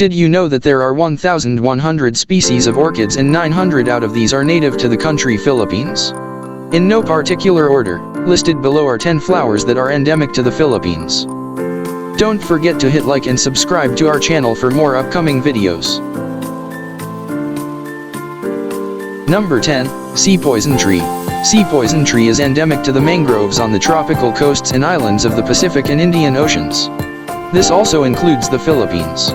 Did you know that there are 1,100 species of orchids and 900 out of these are native to the country Philippines? In no particular order, listed below are 10 flowers that are endemic to the Philippines. Don't forget to hit like and subscribe to our channel for more upcoming videos. Number 10, Sea Poison Tree. Sea poison tree is endemic to the mangroves on the tropical coasts and islands of the Pacific and Indian Oceans. This also includes the Philippines.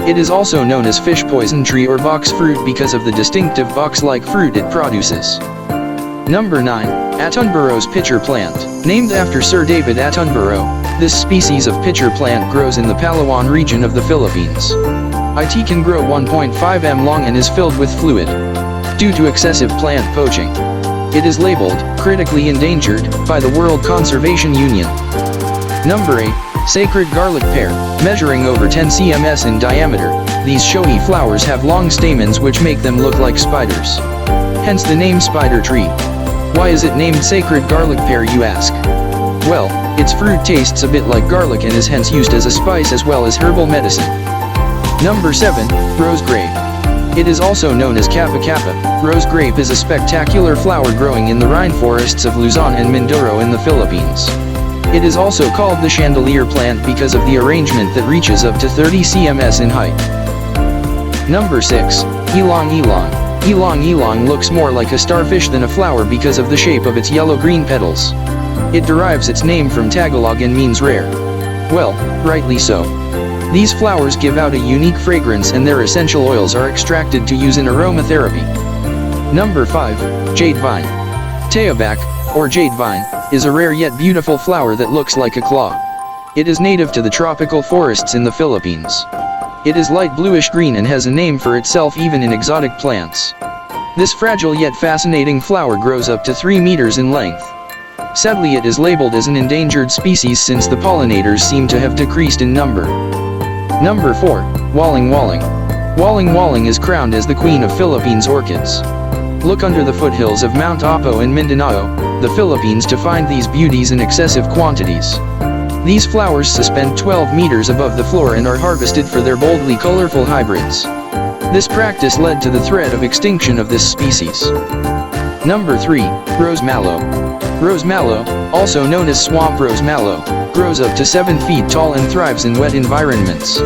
It is also known as fish poison tree or box fruit because of the distinctive box-like fruit it produces. Number 9, Attenborough's pitcher plant. Named after Sir David Attenborough, this species of pitcher plant grows in the Palawan region of the Philippines. It can grow 1.5 m long and is filled with fluid. Due to excessive plant poaching, it is labeled critically endangered by the World Conservation Union. Number 8, Sacred Garlic Pear. Measuring over 10 cms in diameter, these showy flowers have long stamens which make them look like spiders. Hence the name spider tree. Why is it named Sacred Garlic Pear, you ask? Well, its fruit tastes a bit like garlic and is hence used as a spice as well as herbal medicine. Number 7, Rose Grape. It is also known as Kappa Kappa. Rose grape is a spectacular flower growing in the rainforests of Luzon and Mindoro in the Philippines. It is also called the chandelier plant because of the arrangement that reaches up to 30 cms in height. Number 6, Ylang Ylang. Ylang Ylang looks more like a starfish than a flower because of the shape of its yellow-green petals. It derives its name from Tagalog and means rare. Well, rightly so. These flowers give out a unique fragrance and their essential oils are extracted to use in aromatherapy. Number 5, Jade Vine. Teobac, or Jade Vine, is a rare yet beautiful flower that looks like a claw. It is native to the tropical forests in the Philippines. It is light bluish-green and has a name for itself even in exotic plants. This fragile yet fascinating flower grows up to 3 meters in length. Sadly, it is labeled as an endangered species since the pollinators seem to have decreased in number. Number 4, Waling Waling. Waling Waling is crowned as the queen of Philippines orchids. Look under the foothills of Mount Apo and Mindanao, the Philippines, to find these beauties in excessive quantities. These flowers suspend 12 meters above the floor and are harvested for their boldly colorful hybrids. This practice led to the threat of extinction of this species. Number 3, Rose Mallow. Rose Mallow, also known as swamp rose mallow, grows up to 7 feet tall and thrives in wet environments.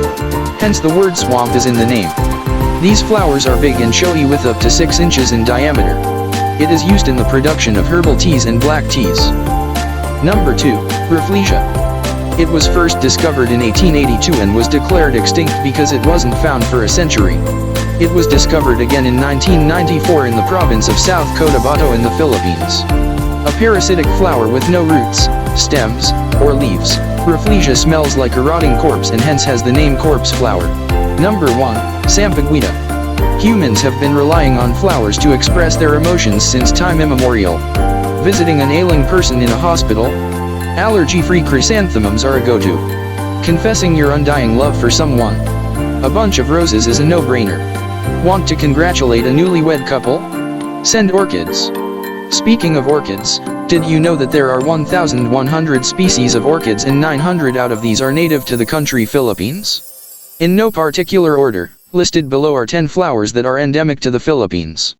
Hence the word swamp is in the name. These flowers are big and showy with up to 6 inches in diameter. It is used in the production of herbal teas and black teas. Number 2, Rafflesia. It was first discovered in 1882 and was declared extinct because it wasn't found for a century. It was discovered again in 1994 in the province of South Cotabato in the Philippines. A parasitic flower with no roots, stems, or leaves, Rafflesia smells like a rotting corpse and hence has the name corpse flower. Number 1, Sampaguita. Humans have been relying on flowers to express their emotions since time immemorial. Visiting an ailing person in a hospital? Allergy-free chrysanthemums are a go-to. Confessing your undying love for someone? A bunch of roses is a no-brainer. Want to congratulate a newlywed couple? Send orchids. Speaking of orchids, did you know that there are 1,100 species of orchids and 900 out of these are native to the country Philippines? In no particular order, listed below are 10 flowers that are endemic to the Philippines.